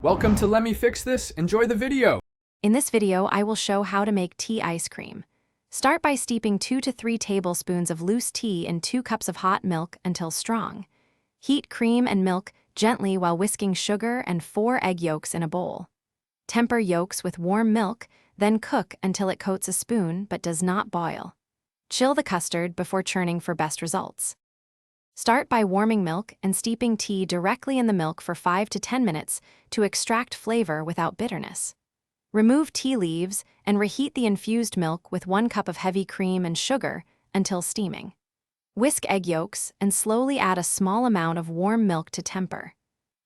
Welcome to Let Me Fix This. Enjoy the video. In this video, I will show how to make tea ice cream. Start by steeping 2 to 3 tablespoons of loose tea in 2 cups of hot milk until strong. Heat cream and milk gently while whisking sugar and 4 egg yolks in a bowl. Temper yolks with warm milk, then cook until it coats a spoon but does not boil. Chill the custard before churning for best results. Start by warming milk and steeping tea directly in the milk for 5 to 10 minutes to extract flavor without bitterness. Remove tea leaves and reheat the infused milk with 1 cup of heavy cream and sugar until steaming. Whisk egg yolks and slowly add a small amount of warm milk to temper.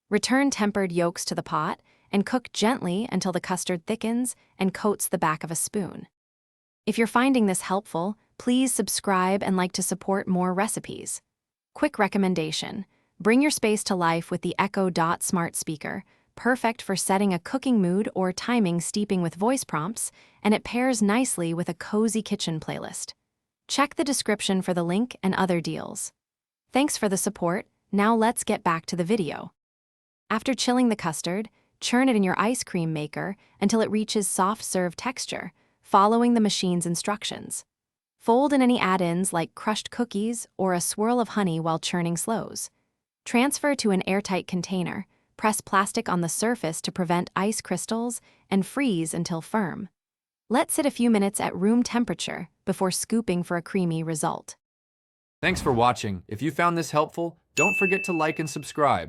Return tempered yolks to the pot and cook gently until the custard thickens and coats the back of a spoon. If you're finding this helpful, please subscribe and like to support more recipes. Quick recommendation: bring your space to life with the Echo Dot smart speaker, perfect for setting a cooking mood or timing steeping with voice prompts, and it pairs nicely with a cozy kitchen playlist. Check the description for the link and other deals. Thanks for the support. Now let's get back to the video. After chilling the custard, churn it in your ice cream maker until it reaches soft serve texture, following the machine's instructions. Fold in any add-ins like crushed cookies or a swirl of honey while churning slows. Transfer to an airtight container, press plastic on the surface to prevent ice crystals, and freeze until firm. Let sit a few minutes at room temperature before scooping for a creamy result. Thanks for watching. If you found this helpful, don't forget to like and subscribe.